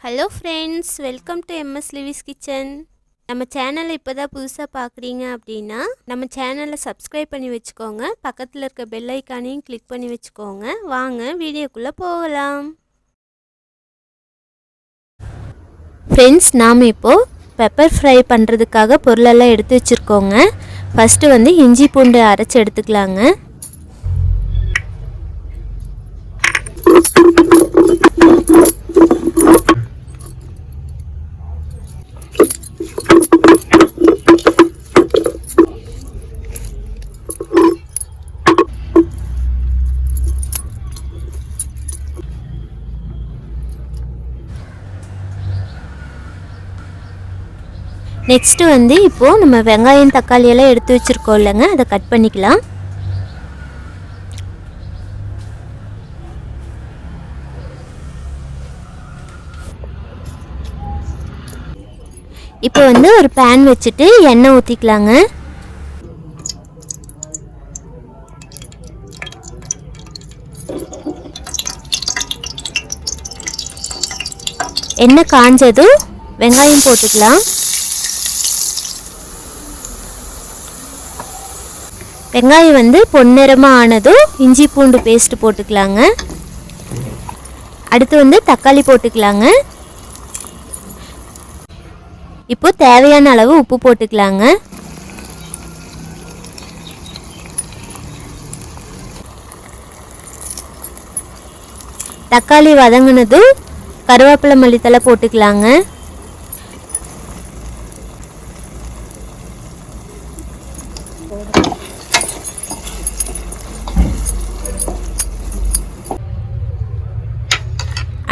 Hello friends, welcome to MS Lewis kitchen. நம்ம சேனலை இப்போ தான் புதுசாக பார்க்குறீங்க அப்படின்னா நம்ம சேனலை சப்ஸ்கிரைப் பண்ணி வச்சுக்கோங்க. பக்கத்தில் இருக்க பெல் ஐக்கானையும் கிளிக் பண்ணி வச்சுக்கோங்க. வாங்க வீடியோக்குள்ளே போகலாம். ஃப்ரெண்ட்ஸ், நாம் இப்போது பெப்பர் ஃப்ரை பண்ணுறதுக்காக பொருளெல்லாம் எடுத்து வச்சுருக்கோங்க. ஃபஸ்ட்டு வந்து இஞ்சி பூண்டு அரைச்சி எடுத்துக்கலாங்க. நெக்ஸ்ட்டு வந்து இப்போது நம்ம வெங்காயம் தக்காளி எல்லாம் எடுத்து வச்சுருக்கோம் இல்லைங்க, அதை கட் பண்ணிக்கலாம். இப்போ வந்து ஒரு பேன் வச்சுட்டு எண்ணெய் ஊற்றிக்கலாங்க. எண்ணெய் காஞ்சதும் வெங்காயம் போட்டுக்கலாம். வெங்காயம் வந்து பொன்னிறமாக ஆனதும் இஞ்சி பூண்டு பேஸ்ட்டு போட்டுக்கலாங்க. அடுத்து வந்து தக்காளி போட்டுக்கலாங்க. இப்போ தேவையான அளவு உப்பு போட்டுக்கலாங்க. தக்காளி வதங்கினதும் கருவேப்பிலை மல்லித்தலை போட்டுக்கலாங்க.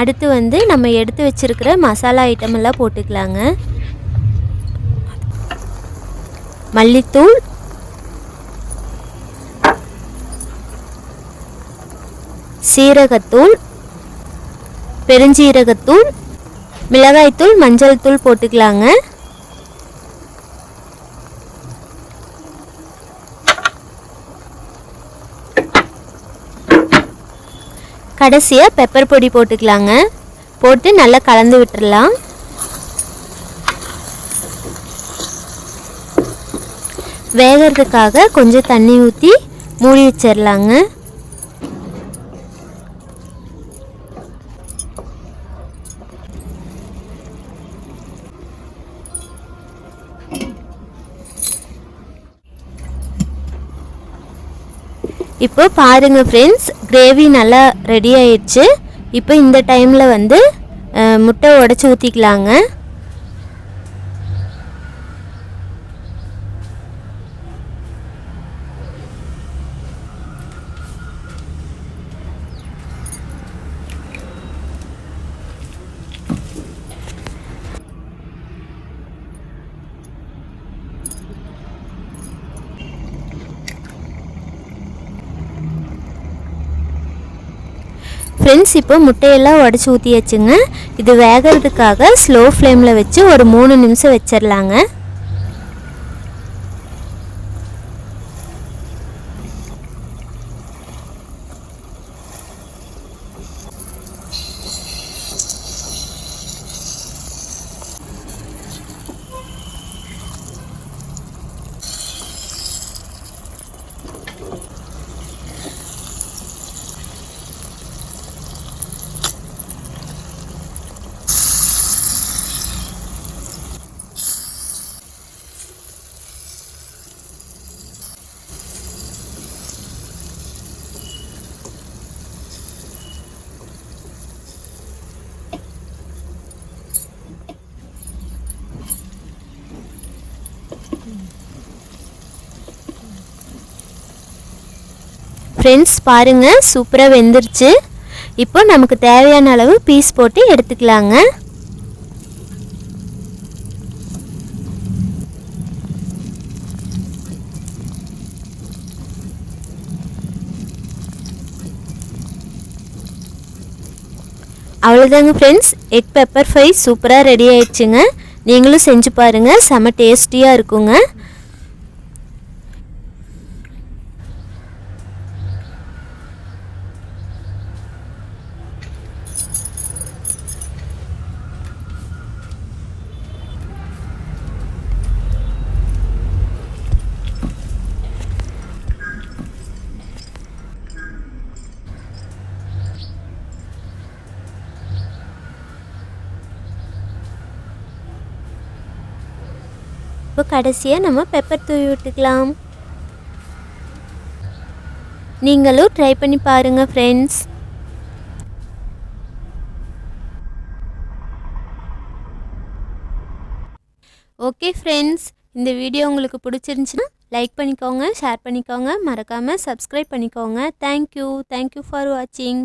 அடுத்து வந்து நம்ம எடுத்து வச்சிருக்கிற மசாலா ஐட்டம் எல்லாம் போட்டுக்கலாங்க. மல்லித்தூள், சீரகத்தூள், பெருஞ்சீரகத்தூள், மிளகாய்த்தூள், மஞ்சள் தூள் போட்டுக்கலாங்க. கடைசியாக பெப்பர் பொடி போட்டுக்கலாங்க. போட்டு நல்லா கலந்து விட்டுடலாம். வேகிறதுக்காக கொஞ்சம் தண்ணி ஊற்றி மூடி வச்சிடலாங்க. இப்போ பாருங்கள் ஃப்ரெண்ட்ஸ், கிரேவி நல்லா ரெடி ஆயிடுச்சு. இப்போ இந்த டைமில் வந்து முட்டை உடச்சி ஊற்றிக்கலாங்க. ஃப்ரெண்ட்ஸ், இப்போ முட்டையெல்லாம் உடச்சி ஊற்றியாச்சுங்க. இது வேகிறதுக்காக ஸ்லோ ஃப்ளேமில் வச்சு ஒரு 3 நிமிஷம் வச்சிடலாங்க. ஃப்ரெண்ட்ஸ், பாருங்கள், சூப்பராக வெந்துருச்சு. இப்போ நமக்கு தேவையான அளவு பீஸ் போட்டு எடுத்துக்கலாங்க. அவ்வளோதாங்க ஃப்ரெண்ட்ஸ், எக் பெப்பர் ஃப்ரை சூப்பராக ரெடி ஆயிடுச்சுங்க. நீங்களும் செஞ்சு பாருங்கள், செம்ம டேஸ்டியாக இருக்குங்க. இப்போ கடைசியாக நம்ம பெப்பர் தூவி விட்டுக்கலாம். நீங்களும் ட்ரை பண்ணி பாருங்கள் ஃப்ரெண்ட்ஸ். ஓகே ஃப்ரெண்ட்ஸ், இந்த வீடியோ உங்களுக்கு பிடிச்சிருந்துச்சுன்னா லைக் பண்ணிக்கோங்க, ஷேர் பண்ணிக்கோங்க, மறக்காமல் சப்ஸ்கிரைப் பண்ணிக்கோங்க. தேங்க்யூ ஃபார் வாட்சிங்.